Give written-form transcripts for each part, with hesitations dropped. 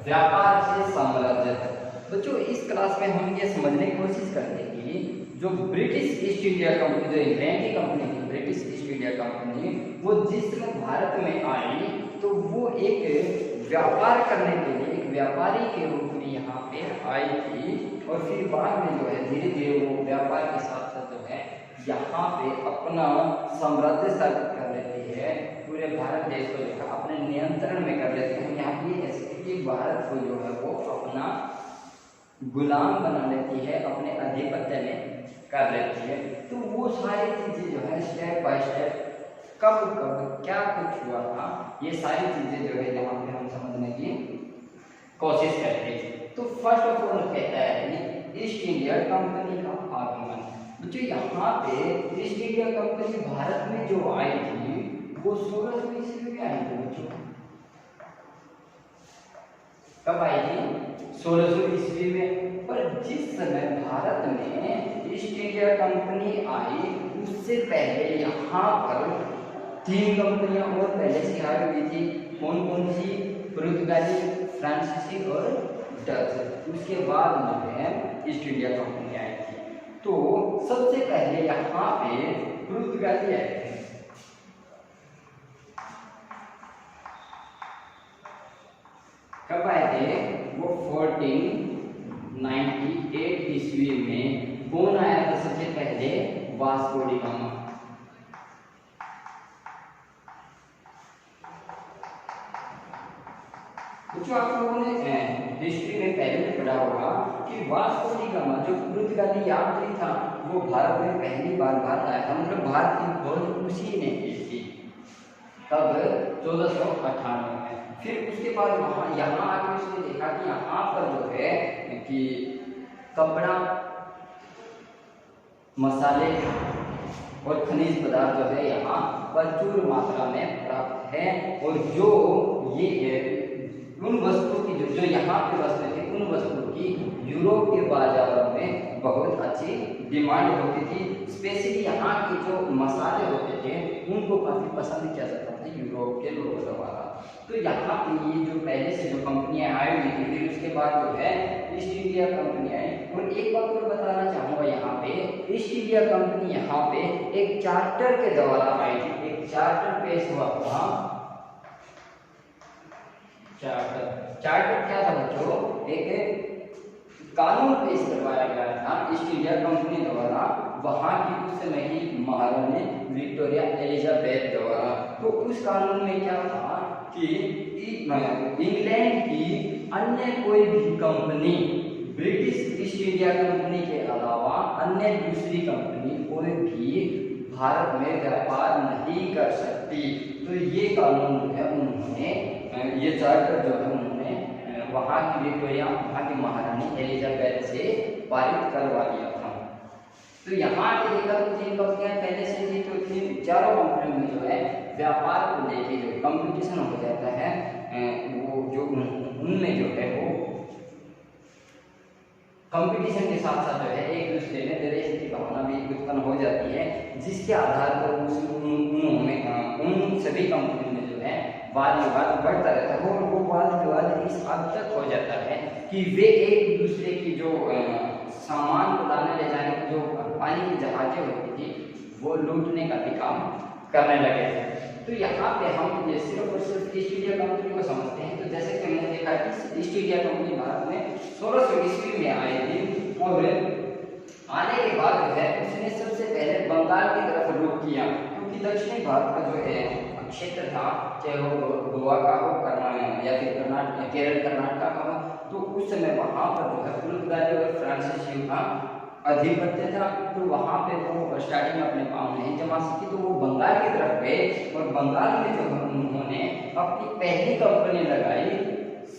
व्यापार से साम्राज्य तक। बच्चों इस क्लास में हम ये समझने की कोशिश करते हैं कि जो ब्रिटिश ईस्ट इंडिया कंपनी, जो इंग्लैंड की कंपनी थी ब्रिटिश ईस्ट इंडिया कंपनी, वो जिस समय भारत में आई तो वो एक व्यापार करने के लिए एक व्यापारी के रूप में यहाँ पे आई थी, और फिर बाद में जो है धीरे धीरे वो व्यापार के साथ साथ जो है यहाँ पे अपना साम्राज्य स्थापित कर लेती है, पूरे भारत देश को जो है अपने नियंत्रण में कर लेते हैं। यहाँ पे ऐसे भारत को जो है वो अपना गुलाम बना लेती है, अपने आधिपत्य में कर लेती है। तो वो सारी चीजें जो है स्टेप बाय स्टेप कब कब क्या कुछ हुआ था, ये सारी चीजें जो है यहाँ पे हम समझने की कोशिश करते हैं। तो फर्स्ट ऑफ ऑल कहता है ईस्ट इंडिया कंपनी का आगमन। बच्चों यहाँ पे ईस्ट इंडिया कंपनी भारत में जो आई थी वो 1600 ईस्वी में आई थी। बच्चों कब आई थी? 1600 ईस्वी में। पर जिस समय भारत में ईस्ट इंडिया कंपनी आई उससे पहले यहाँ पर 3 कंपनियां और पहले से आई हुई थी। कौन कौन सी? पुर्तगाली, फ्रांसीसी और डच। उसके बाद में ईस्ट इंडिया कंपनी आई थी। तो सबसे पहले यहाँ पे पुर्तगाली आए थे। कब आए थे? वो 1498 ईस्वी में। कौन आया था सबसे पहले? Vasco D gamma. जो आप लोगों ने हिस्ट्री में पहले भी पढ़ा होगा कि वास्को डी गामा जो पुर्तगाली यात्री था वो भारत में पहली बार भारत आया था, मतलब भारत की खोज उसी ने की थी। तब 1498 में। फिर उसके बाद वहाँ यहाँ आके उसने देखा कि यहाँ पर जो है कि कपड़ा, मसाले और खनिज पदार्थ जो है यहाँ प्रचुर मात्रा में प्राप्त है, और जो ये उन वस्तुओं की जो यहाँ पे वस्तु थी उन वस्तुओं की यूरोप के बाजारों में बहुत अच्छी डिमांड होती थी। स्पेशली यहाँ के जो मसाले होते थे उनको काफ़ी पसंद किया जाता था यूरोप के लोगों द्वारा। तो यहाँ पे ये जो पहले से जो कंपनियां आई हुई थी, फिर उसके बाद जो है ईस्ट इंडिया कंपनी आई। और एक बात और बताना चाहूँगा, यहाँ पे ईस्ट इंडिया कंपनी यहाँ पे एक चार्टर के द्वारा आई थी। एक चार्टर पेश हुआ था। चार्टर क्या था बच्चों? एक कानून पेश करवाया गया था ईस्ट इंडिया कंपनी द्वारा, वहां की उस समय की महारानी विक्टोरिया एलिजाबेथ द्वारा। तो उस कानून में क्या था कि इंग्लैंड की अन्य कोई भी company British east India company के अलावा अन्य दूसरी कंपनी कोई भी भारत में व्यापार नहीं कर सकती। तो ये कानून जो है उन्होंने, ये चार्टर जो है उन्होंने वहाँ की विक्टोरिया, वहाँ की महारानी एलिजाबेथ से पारित करवा दिया था। तो यहाँ पे देखा तो 3 कंपनियां पहले से थी, तो 3 चारों कंपनियों में जो है व्यापार को लेके जो कंपटीशन हो जाता है, वो जो उनमें जो है वो कंपटीशन के साथ साथ जो है एक दूसरे में द्वेष की भावना भी उत्पन्न हो जाती है, जिसके आधार पर उन्होंने उन सभी कंपनियों में जो है वाद विवाद बढ़ता रहता है। और वो वाद विवाद इस हद तक हो जाता है कि वे एक दूसरे की जो सामान को लाने ले जाने की जो पानी की जहाजें होती थी वो लूटने का भी काम करने लगे थे। तो यहाँ पे हम ये सिर्फ और सिर्फ ईस्ट इंडिया कंपनी को समझते हैं। तो जैसे कि हमने देखा कि ईस्ट इंडिया कंपनी भारत में 1600 ईस्वी में आई थी, और आने के बाद जो है उसने सबसे पहले बंगाल की तरफ रुख किया, क्योंकि दक्षिणी भारत का जो है क्षेत्र था, चाहे वो गोवा का हो, या फिर कर्नाटक, केरल कर्नाटक का हो, तो उस समय वहाँ पर जो है पुर्तगाली और फ्रांसीसियों का अधिपत्य था। तो वहाँ पे वो स्टार्टिंग में अपने पाँव नहीं जमा सकी, तो वो बंगाल की तरफ गए, और बंगाल में जो उन्होंने अपनी पहली कंपनी लगाई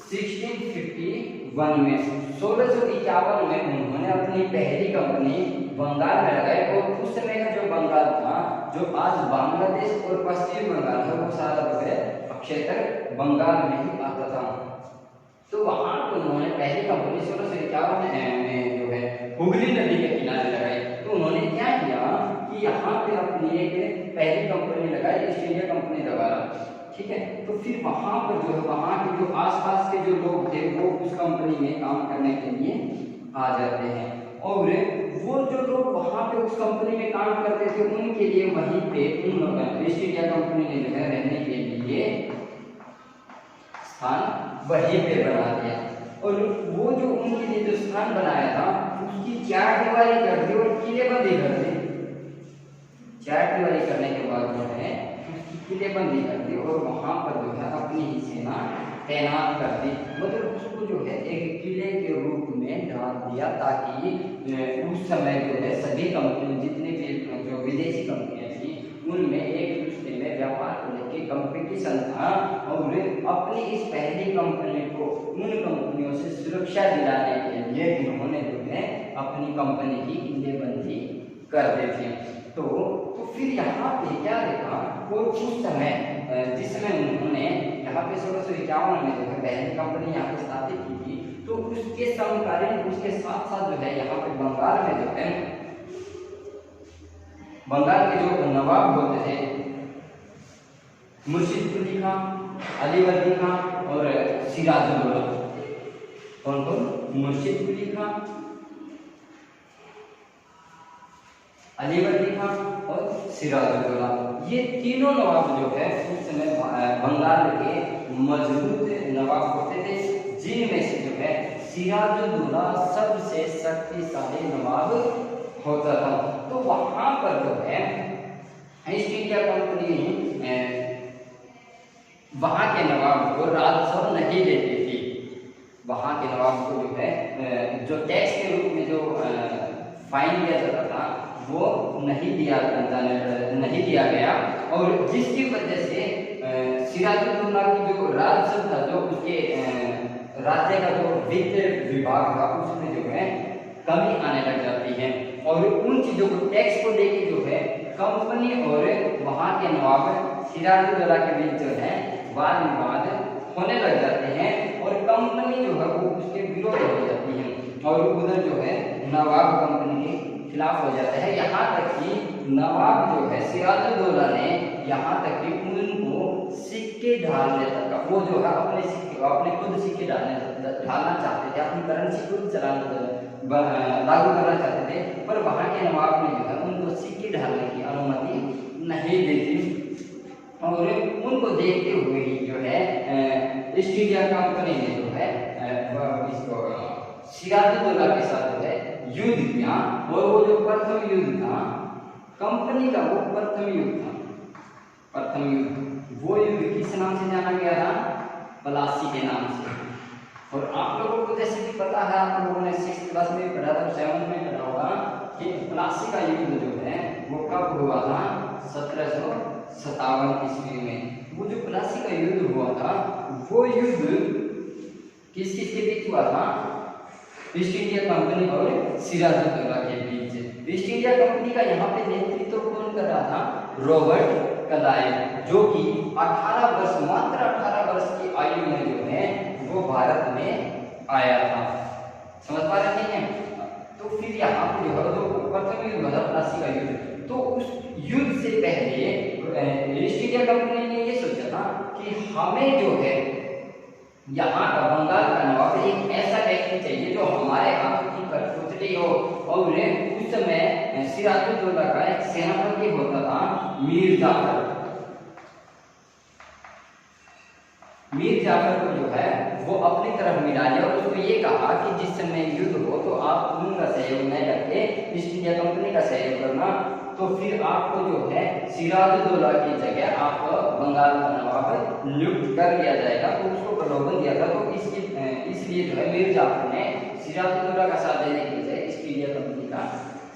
1651 में। 1651 में उन्होंने अपनी पहली कंपनी बंगाल में लगाई, और उस समय का जो बंगाल था, जो आज बांग्लादेश और पश्चिम बंगाल है, वो सारा जो है क्षेत्र बंगाल में ही आता था। तो वहाँ पर उन्होंने पहली कंपनी 1651 में जो है हुगली नदी के किनारे लगाई। तो उन्होंने क्या किया कि यहाँ पे अपनी एक पहली कंपनी लगाई ईस्ट इंडिया कंपनी द्वारा, ठीक है। तो फिर वहां पर जो है वहां के जो आसपास के जो लोग थे वो उस कंपनी में काम करने के लिए आ जाते हैं, और वो जो लोग वहां पे उस कंपनी में काम करते थे उनके लिए वहीं पे उन ईस्ट इंडिया कंपनी ने जो है रहने के लिए स्थान वहीं पे बना दिया। और वो जो उनके लिए जो स्थान बनाया था उसकी चारदीवारी कर दी और किलेबंदी कर दी। चारदीवारी करने के बाद जो है उसकी किलेबंदी कर दी और वहां पर जो है अपनी ही सेना तैनात कर दी, मतलब उसको जो है एक किले के रूप में डाल दिया, ताकि उस समय जो है सभी कंपनी जितने भी जो विदेशी कंपनियां थी उनमें एक दूसरे में व्यापार को लेकर कंपटीशन था, और अपनी इस पहली कंपनी को उन कंपनियों से सुरक्षा दिलाने के लिए इन्होंने जो है अपनी कंपनी की किलेबंदी कर दी थी। तो फिर यहाँ पे क्या देखा, वो उस समय जिस समय उन्होंने यहाँ पे 1651 में जो है पहली कंपनी यहाँ पे स्थापित की थी, तो उसके समकालीन उसके साथ साथ जो है यहाँ पे बंगाल में जो है बंगाल के जो नवाब होते थे मुर्शिद कुली खां, अलीवर्दी खां और सिराजुद्दौला। कौन कौन? मुर्शिद कुली खां, अलीवर्दी खां और सिराजुद्दौला, ये तीनों नवाब जो है उस समय बंगाल के मजबूत नवाब होते थे, जिनमें से जो है सिराजुद्दौला सबसे शक्तिशाली नवाब होता था। तो वहां पर जो है ईस्ट इंडिया कंपनी वहां के नवाब को राजस्व नहीं देती थी। वहां के नवाब को जो है जो टैक्स के रूप में जो फाइन दिया जाता था वो नहीं दिया गया, और जिसकी वजह से सिराजुद्दौला की जो राजस्व था, जो उसके राज्य का जो वित्त विभाग था, उसमें जो है कमी आने लग जाती है, और उन चीजों को टैक्स को लेके जो है कंपनी और वहां के नवाब सिराजुद्दौला के बीच जो है वाद विवाद होने लग जाते हैं, और कंपनी जो है वो उसके विरोध हो जाती है, और उधर जो है नवाब कंपनी के खिलाफ हो जाता है। यहाँ तक कि नवाब जो है सिराजुद्दौला ने यहाँ तक कि उनको सिक्के ढालने तक, वो जो है अपने खुद सिक्के ढालना चाहते थे, अपनी करेंसी खुद लागू करना चाहते थे, पर वहाँ के नवाब ने जो है उनको सिक्के ढालने की अनुमति नहीं दी थी, और उनको देखते हुए ही जो है ईस्ट इंडिया कंपनी ने जो है इसको सिराजुद्दौला के साथ जो है युद्ध किया, और वो जो प्रथम युद्ध था कंपनी का, वो प्रथम युद्ध था। प्रथम युद्ध, वो युद्ध किस नाम से जाना गया था? प्लासी के नाम से। और आप लोगों को जैसे कि पता है, आप लोगों ने 6th क्लास में पढ़ा था, 7th में पढ़ा होगा कि प्लासी का युद्ध जो है वो कब हुआ था? 1757 ईस्वी में। वो जो प्लासी का युद्ध हुआ था, वो युद्ध किस किस के बीच हुआ था? ईस्ट इंडिया कंपनी और सिराजुद्दौला के बीच। ईस्ट इंडिया कंपनी का यहाँ पे नेतृत्व कौन कर रहा था? रॉबर्ट क्लाइव, जो कि 18 वर्ष, मात्र 18 वर्ष की आयु में जो है वो भारत में आया था। समझ पा रहे हैं? तो फिर यहाँ पे जो है जो प्रथम युद्ध था प्लासी का युद्ध, तो उस युद्ध से पहले ईस्ट इंडिया कंपनी ने ये सोचा था कि हमें जो है यहाँ का बंगाल का नवाब एक ऐसा व्यक्ति चाहिए जो हमारे हाथ की कठपुतली हो, और उस समय सिराजुद्दौला का एक सेनापति होता था मीर जाफर। मीर जाफर को जो है वो अपनी तरफ मिला लिया, और उसको ये कहा कि जिस समय युद्ध हो तो आप उनका सहयोग नहीं करके ईस्ट इंडिया कंपनी का सहयोग करना, तो फिर आपको जो है सिराजुद्दौला की जगह आप बंगाल का नवाब नियुक्त कर लिया जाएगा। तो उसको प्रलोभन दिया था, तो इसलिए जो है मीर जाफर ने सिराजुद्दौला का साथ देने के लिए ईस्ट इंडिया कंपनी का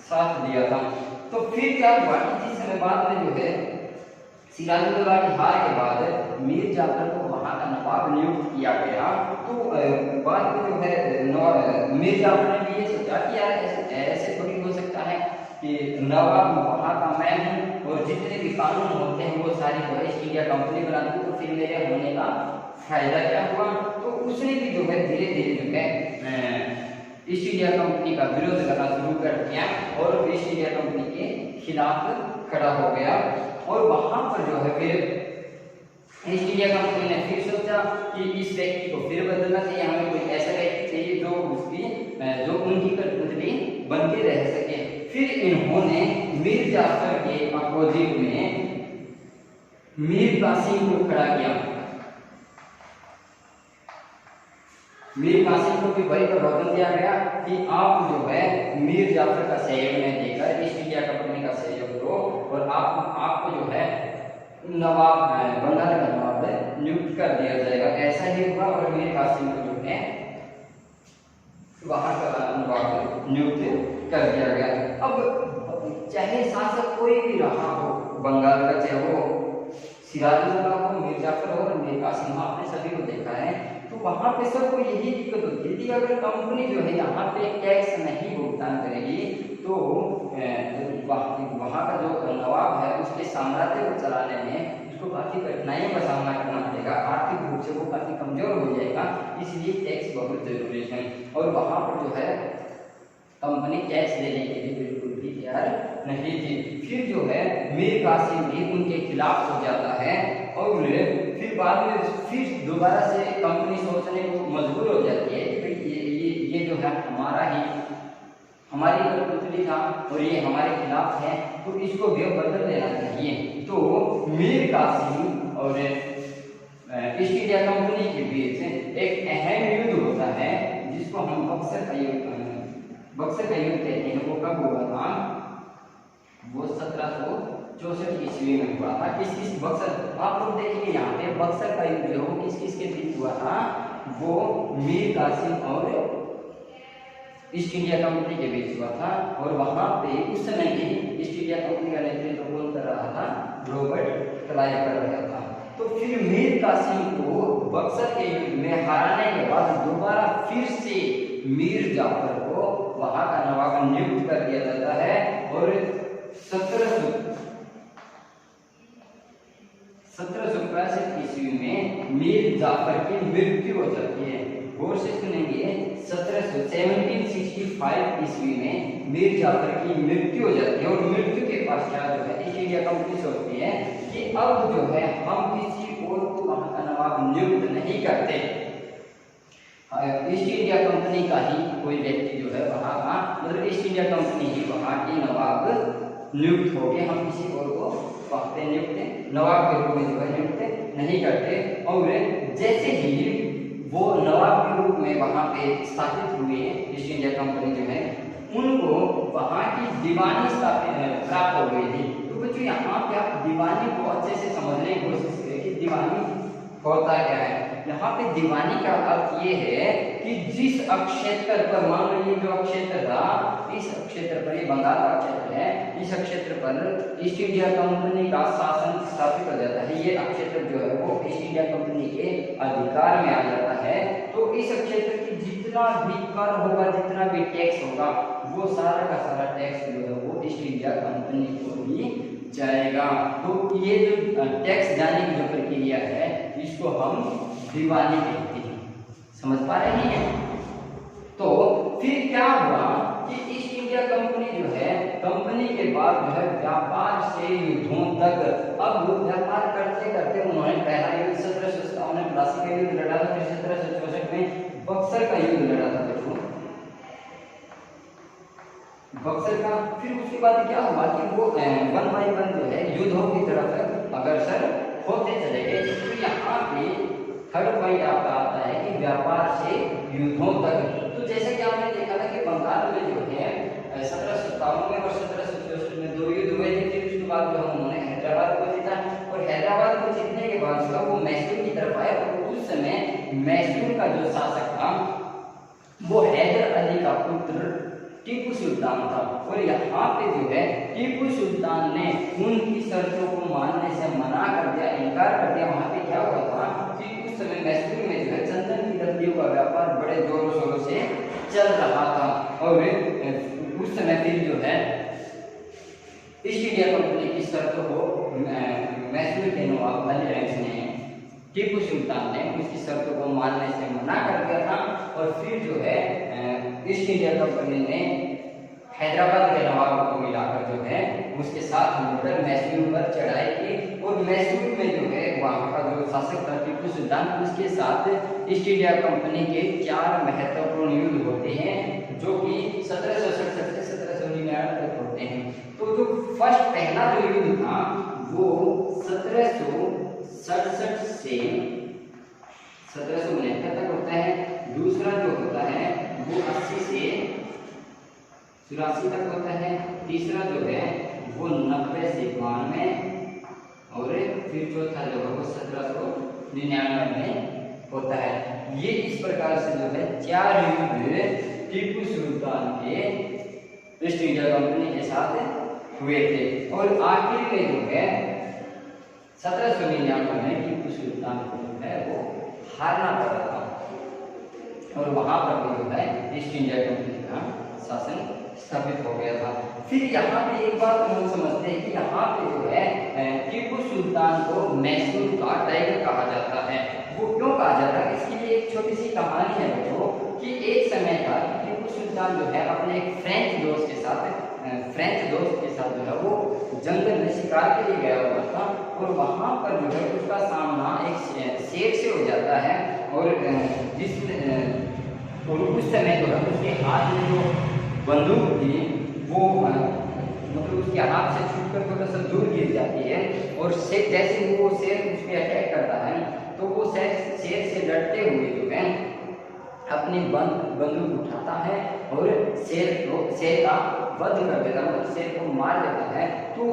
साथ दिया था। तो फिर क्या हुआ कि जिस समय बाद में जो है सिराजुद्दौला की हार के बाद मीर जाफर को वहां का नवाब नियुक्त किया गया, तो बाद में जो है मीर जाफर ने भी ये सोचा कि यार ऐसे थोड़ी हो सकता है कि नवाब वहाँ का मैं हूँ और जितने भी कानून होते हैं वो सारी जो है ईस्ट इंडिया कंपनी बनाती है, तो फिर मेरे होने का फायदा क्या हुआ? तो उसने भी जो है धीरे धीरे जो है ईस्ट इंडिया कंपनी का विरोध करना शुरू कर दिया, और ईस्ट इंडिया कंपनी के खिलाफ खड़ा हो गया, और वहां पर जो है फिर ईस्ट इंडिया कंपनी ने फिर सोचा कि इस व्यक्ति को फिर बदलना चाहिए, हमें कोई ऐसा व्यक्ति चाहिए जो जो उनकी कठपुतली बन के रह सके। फिर इन्होंने मीर जाफर के अपोजिट में मीर कासिम को खड़ा किया। मीर कासिम को भी वही प्रबोधन दिया गया कि आप जो है मीर जाफर का सहयोग में देकर ईस्ट इंडिया कंपनी का सहयोग दो और आपको जो है नवाब बंगाल का नवाब नियुक्त कर दिया जाएगा। ऐसा ही हुआ और मीर कासिम को जो है वहां का नवाब नियुक्त कर दिया गया। अब चाहे शासक कोई भी रहा हो बंगाल का, चाहे वो सिराजुद्दौला हो, मीर जाफर हो, मीर कासिम, आपने सभी को देखा है, तो वहां पे सबको यही दिक्कत होती है कि अगर कंपनी जो है यहाँ पे टैक्स नहीं भुगतान करेगी तो वहाँ का जो नवाब है उसके साम्राज्य को चलाने में उसको काफी कठिनाइयों का सामना करना पड़ेगा, आर्थिक रूप से वो काफी कमजोर हो जाएगा, इसलिए टैक्स बहुत जरूरी है। और वहाँ पर जो है कंपनी टैक्स देने के लिए बिल्कुल भी तैयार नहीं थी। फिर जो है मीर कासिम भी उनके खिलाफ हो जाता है और फिर बाद में फिर दोबारा से कंपनी सोचने को मजबूर हो जाती है कि ये जो है हमारी कठपुतली था और ये हमारे खिलाफ है, तो इसको भी बदल देना चाहिए। तो मीर कासिम और ईस्ट इंडिया कंपनी के बीच एक अहम युद्ध होता है जिसको हम बक्सर का युद्ध कहते हैं। वो कब हुआ था? वो 1764 ईस्वी में हुआ था। किस बक्सर, आप लोग देखिए यहाँ पे बक्सर का युद्ध जो किस के बीच हुआ था? वो मीर कासिम और ईस्ट इंडिया कंपनी के बीच हुआ था। और वहां पे उस समय की ईस्ट इंडिया कंपनी का नेतृत्व कौन कर रहा था? रॉबर्ट क्लाइव कर रहा था। तो फिर मीर कासिम को बक्सर के युद्ध में हराने के बाद दोबारा फिर से मीर जाफर को वहां का नवाब नियुक्त कर दिया जाता है और 1765 ईस्वी में मीर जाफर की मृत्यु हो जाती है। गौर से सुनेंगे, 1765 ईस्वी में मीर जाफर की मृत्यु हो जाती है और मृत्यु के पश्चात जो है ईस्ट इंडिया कंपनी सोचती है कि अब जो है हम किसी और को वहां का नवाब नियुक्त नहीं करते, ईस्ट इंडिया कंपनी का ही कोई व्यक्ति जो है वहां का, मतलब ईस्ट इंडिया कंपनी ही वहां की नवाब नियुक्त हो गए, हम किसी और को वहां पे नियुक्त नवाब के रूप में जो है नियुक्त नहीं करते। और जैसे ही वो नवाब के रूप में वहां पे स्थापित हुए ईस्ट इंडिया कंपनी जो है, उनको वहां की दीवानी स्थापित प्राप्त हो गई थी। तो बच्चों यहाँ पे आप दीवानी को अच्छे से समझने की कोशिश करें कि दीवानी होता क्या है। यहाँ पे दीवानी का अर्थ ये है कि जिस अक्षेत्र पर, मान लो ये जो अक्षेत्र था, इस अक्षेत्र पर, ये बंगाल का क्षेत्र है, इस अक्षेत्र पर ईस्ट इंडिया कंपनी का शासन स्थापित हो जाता है। ये अक्षेत्र जो है वो ईस्ट इंडिया कंपनी के अधिकार में आ जाता है। तो इस क्षेत्र की जितना भी कर होगा, जितना भी टैक्स होगा, वो सारा का सारा टैक्स जो है वो ईस्ट इंडिया कंपनी को ही जाएगा। तो ये जो टैक्स जाने की जो प्रक्रिया है इसको हम दीवानी कहते हैं। समझ पा रहे हैं? तो फिर क्या हुआ कि ईस्ट इंडिया कंपनी जो है, कंपनी के बाद जो है व्यापार से युद्धों तक, अब व्यापार करते करते उन्होंने पहला युद्ध 1757 में प्लासी का युद्ध लड़ा था, फिर 1764 में बक्सर का युद्ध लड़ा था बच्चों, बक्सर का। फिर उसके बाद क्या हुआ कि वो 1 बाय 1 जो है युद्धों की तरफ अग्रसर होते चले गए। तो यहाँ पे थर्ड पॉइंट आपका आता है कि व्यापार से युद्धों तक। तो जैसे कि आपने देखा था कि बंगाल में जो है 1757 में और 1764 में 2 युद्ध हुए थे। फिर उसके बाद जो उन्होंने हैदराबाद को जीता और हैदराबाद को जीतने के बाद जो वो मैसूर की तरफ आए और उस समय मैसूर का जो शासक था वो हैदर अली का पुत्र टीपू सुल्तान था। और यहाँ पे जो है टीपू सुल्तान ने उनकी शर्तों को मानने से मना कर दिया, इनकार कर दिया। वहाँ पे क्या हुआ था कि उस समय मैसूर में जो है चंदन की लकड़ियों का व्यापार बड़े जोरों शोरों से चल रहा था। और उस समय फिर जो है ईस्ट इंडिया कंपनी की शर्तों को मैसूर के नवाब हरिवंश ने, टीपू सुल्तान ने उसकी शर्तों को मानने से मना कर दिया था। और फिर जो है ईस्ट इंडिया कंपनी ने हैदराबाद के नवाब को मिलाकर जो है उसके साथ मिलकर मैसूर पर चढ़ाई की और मैसूर में जो है वहाँ का जो शासक था टीपू सुल्तान, उसके साथ ईस्ट इंडिया कंपनी के 4 महत्वपूर्ण युद्ध होते हैं जो कि 1767 से 1799 तक होते हैं। तो जो पहला जो युद्ध था वो 1767 से 1769 तक होता है। दूसरा जो होता है वो 80 से 84 तक होता है। तीसरा जो है वो 90 से 92, और फिर चौथा जो है वो 1799 में होता है। ये इस प्रकार से जो है 4 युद्ध टीपू सुल्तान के ईस्ट इंडिया कंपनी के साथ हुए थे, और आखिर में जो है 1799 में टीपू सुल्तान को जो है वो हारना पड़ा था, और वहां पर भी जो है ईस्ट इंडिया कंपनी का शासन स्थापित हो गया था। फिर यहाँ पे एक बात हम समझते हैं कि यहाँ पे जो है टीपू सुल्तान को मैसूर का टाइगर कहा जाता है। वो क्यों कहा जाता है, इसके लिए एक छोटी सी कहानी है बच्चों कि एक समय था टीपू सुल्तान जो है अपने एक फ्रेंच दोस्त के साथ जो है वो जंगल में शिकार के लिए गया हुआ था, और वहाँ पर जो है उसका सामना एक शेर से हो जाता है, और उस समय जो है उसके हाथ में जो बंदूक थी वो मतलब उसके हाथ से छूटकर थोड़ा सा दूर गिर जाती है, और जैसे वो शेर उस पर अटैक करता है तो वो शेर से लड़ते हुए जो है अपनी बंदूक उठाता है और शेर का वध कर देता है, मतलब शेर को मार देता है। तो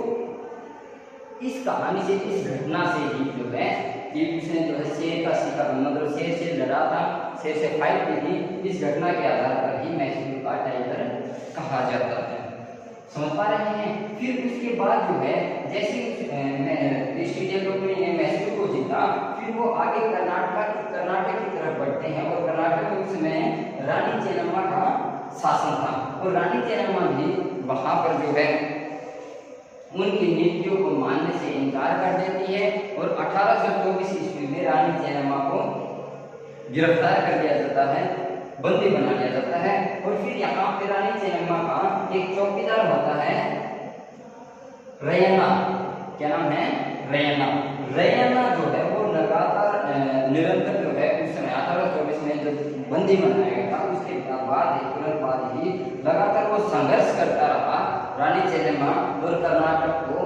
इस कहानी से, इस घटना से ही जो है उसने जो है शेर का शिकार, मतलब शेर से लड़ा था, शेर से फाइट की थी। इस घटना के आधार पर ही मैसूर का टाइगर कहा जाता है। समझ पा रहे हैं। फिर उसके बाद जो है जैसे ईस्ट इंडिया कंपनी ने मैसूर को जीता, फिर वो आगे कर्नाटक की तरफ बढ़ते हैं, और कर्नाटक में उस समय रानी चेन्नम्मा का शासन था, और रानी चेन्नम्मा भी वहां पर जो है उनकी नीतियों को मानने से इनकार कर देती है, और 1824 ईस्वी में रानी चेन्नम्मा को गिरफ्तार कर लिया जाता है, बंदी बना लिया जाता है। और फिर यहाँ पे रानी चेन्नम्मा का एक चौकीदार होता है रैना, क्या नाम है, रैना जो है वो लगातार निरंतर जो है उस समय 1824 में जब बंदी बनाया गया था उसके बाद तुरंत बाद ही लगातार वो संघर्ष करता रहा रानी चेन्नम्मा और कर्नाटक को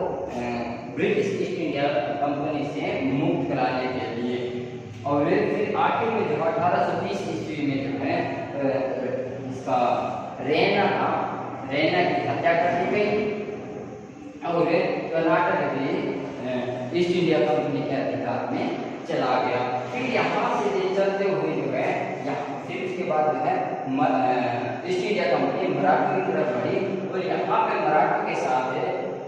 ब्रिटिश ईस्ट इंडिया कंपनी से मुक्त कराने के लिए। और फिर आखिर में जो 1830 ईस्वी में जो है इसका रैना की हत्या कर दी गई, और कर्नाटक भी ईस्ट इंडिया कंपनी के अधिकार में चला गया। फिर यहाँ से चलते हुए जो है फिर उसके बाद जो है ईस्ट इंडिया कंपनी मराठों की तरफ बढ़ी, और यहाँ पे मराठों के साथ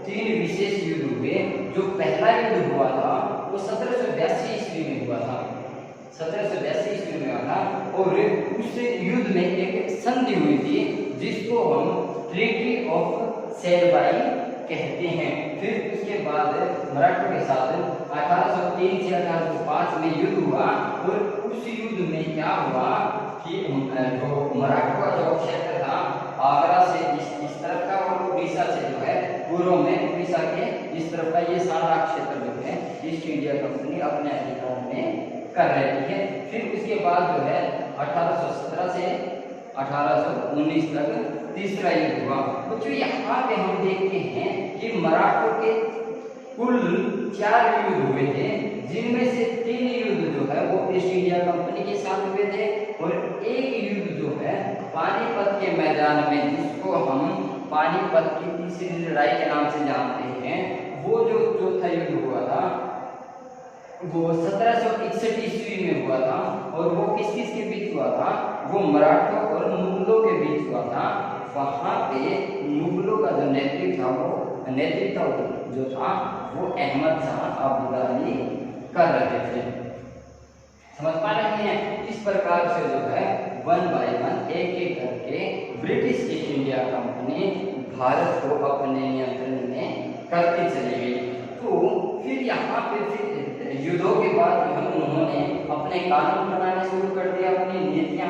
3 विशेष युद्ध हुए। जो पहला युद्ध हुआ था वो 1782 ईस्वी में हुआ था, 1782 ईस्वी में हुआ था, और उस युद्ध में एक संधि हुई थी जिसको हम ट्रीटी ऑफ सेलबाई कहते हैं। फिर उसके बाद मराठों के साथ 1803 से 1805 में युद्ध हुआ, और उस युद्ध में क्या हुआ कि जो मराठों का जो क्षेत्र था आगरा से इस तरफ का, और उड़ीसा से जो है पूर्व में उड़ीसा के इस तरफ का, ये सारा क्षेत्र जो है ईस्ट इंडिया कंपनी अपने अधिकार में कर रही है। फिर उसके बाद जो है 1817 से 1819 तक तीसरा युद्ध हुआ। बच्चों यहाँ पे हम देखते हैं कि मराठों के कुल 4 युद्ध हुए थे, जिनमें से 3 युद्ध जो है वो ईस्ट इंडिया कंपनी के साथ हुए थे, और एक युद्ध जो है पानीपत के मैदान में, जिसको हम पानीपत की तीसरी लड़ाई के नाम से जानते हैं, वो जो चौथा युद्ध हुआ था वो 1761 ईस्वी में हुआ था, और वो किस के बीच हुआ था, वो मराठों और मुगलों के बीच हुआ था। वहाँ पे मुगलों का जो नेतृत्व जो था वो अहमद शाह अब्दाली कर रहे थे। समझ पा रहे हैं। इस प्रकार से जो है 1 बाय 1 एक करके British east India company Bharat को अपने नियंत्रण में करती चली गई। तो फिर यहाँ पे फिर युद्धों के बाद हम उन्होंने अपने कानून बनाने शुरू कर दिया, अपनी नीतियां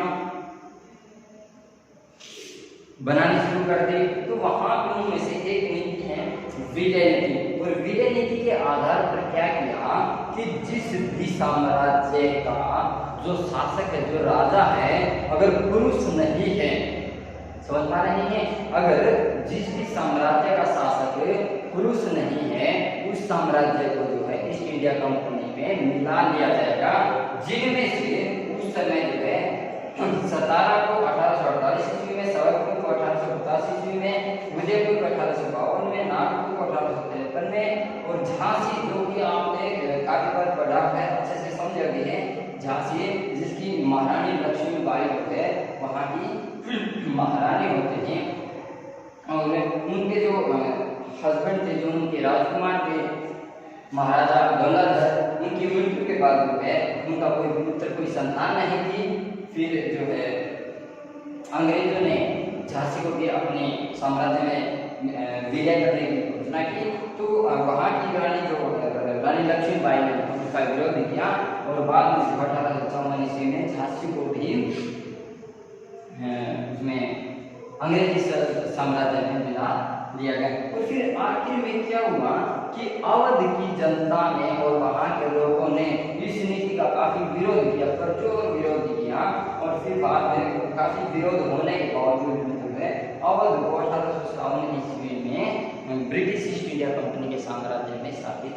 बनानी शुरू कर दी। तो वहां पे उनमें से एक नीति है विलय नीति, और विलय नीति के आधार पर क्या किया कि जिस भी साम्राज्य का जो शासक है, जो राजा है, अगर पुरुष नहीं है, समझ पा रहे हैं, अगर जिस भी साम्राज्य का शासक पुरुष नहीं है, उस साम्राज्य को जो है ईस्ट इंडिया कंपनी में मिला लिया जाएगा, जिनमें से उस समय जो है सतारा को 1848 ईस्वी में, सवाईपुर को 1885 ईस्वी में, उदयपुर को 1852 में, नागपुर को 1853 में, और झांसी जो कि आपने काफी बार पढ़ा है, अच्छे से समझ गए हैं, झांसी जिसकी महारानी लक्ष्मीबाई है, वहाँ की महारानी होते हैं, और उनके जो हस्बैंड थे, जो उनके राजकुमार थे महाराजा गंगाधर, उनकी मृत्यु के बाद जो है उनका कोई पुत्र, कोई संतान नहीं थी। फिर जो है अंग्रेजों ने झांसी को भी अपने साम्राज्य में विलय करने की घोषणा की, तो वहाँ की रानी जो रानी लक्ष्मीबाई ने उसका विरोध किया, और बाद में 1854 ईस्वी में झांसी को भी उसमें अंग्रेजी साम्राज्य में मिला लिया गया। और फिर आखिर में क्या हुआ कि अवध की जनता ने और वहाँ के लोगों ने इस नीति का काफी विरोध किया, प्रचुर विरोध किया, और फिर बाद में काफी विरोध होने के बावजूद जो है अवध को 1857 ईस्वी में ब्रिटिश ईस्ट इंडिया कंपनी के साम्राज्य में स्थापित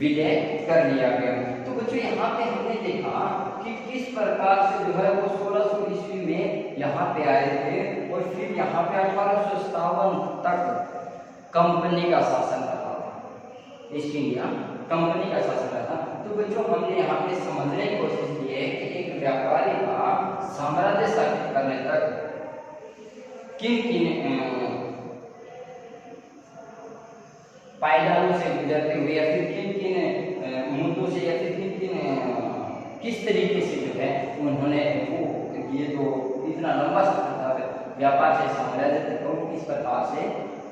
विलय कर लिया गया। तो बच्चों यहाँ पे हमने देखा कि किस प्रकार से जो है वो 1600 ईस्वी में यहाँ पे आए थे, और फिर यहाँ पे 1857 तक कंपनी का शासन रहा था, ईस्ट इंडिया कंपनी का शासन रहा था। तो बच्चों हमने यहाँ पे समझने की कोशिश की है कि एक व्यापारी का साम्राज्य स्थापित करने तक किन किन पायदानों से गुजरते हुए, या फिर किन किन मुद्दों से, या फिर किन किन किस तरीके से जो है उन्होंने वो ये जो इतना लंबा सफर था व्यापार से साम्राज्य तक को किस प्रकार से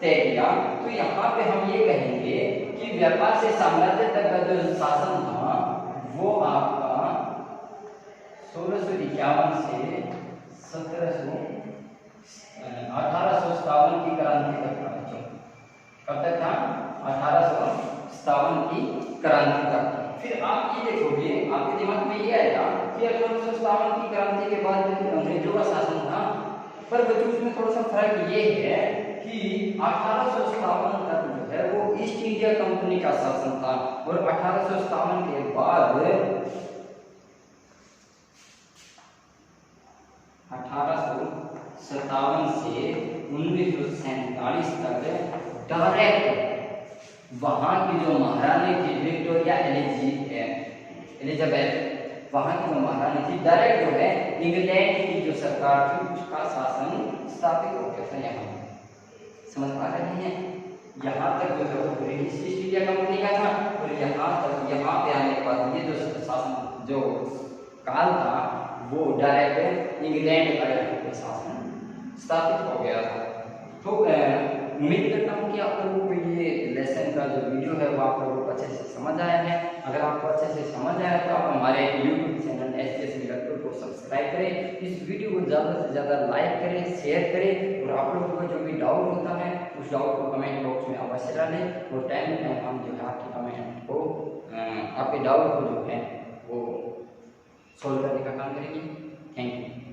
तय किया। तो यहाँ पे हम ये कहेंगे कि व्यापार से साम्राज्य तक का जो शासन था वो आपका 1651 से 1857 की क्रांति तक था। कब तक था? 1857 की क्रांति तक। फिर आप ये देखोगे, आपके दिमाग में ये आएगा कि 1857 की क्रांति के बाद अंग्रेजों का शासन था, पर बच्चों उसमें थोड़ा सा फर्क ये है कि 1857 तक जो है वो ईस्ट इंडिया कंपनी का शासन था, और 1857 के बाद 1857 से 1947 तक डायरेक्ट वहाँ की जो महारानी थी विक्टोरिया एलिजाबेथ, वहाँ की जो महारानी थी, डायरेक्ट जो है इंग्लैंड की जो सरकार थी उसका शासन स्थापित हो गया था। यहाँ समझ पा रहे हैं? यहाँ तक जो है वो ब्रिटिश ईस्ट इंडिया कंपनी का था, और यहाँ तक यहाँ पे आने के बाद ये जो शासन जो काल था वो डायरेक्ट इंग्लैंड का शासन स्थापित हो गया था। तो उम्मीद करता हूँ कि आप लोगों को ये लेसन का जो वीडियो है वो आप लोगों को अच्छे से समझ आया है। अगर आपको अच्छे से समझ आया तो आप हमारे यूट्यूब चैनल SJS मिलटपुर को सब्सक्राइब करें, इस वीडियो को ज़्यादा से ज़्यादा लाइक करें, शेयर करें, और आप लोगों को जो भी डाउट होता है उस डाउट को कमेंट बॉक्स में अवश्य डालें, और टाइम टू टाइम हम जो है आपके कमेंट को आपके डाउट को जो है वो सोल्व करने का काम करेंगे। Thank you.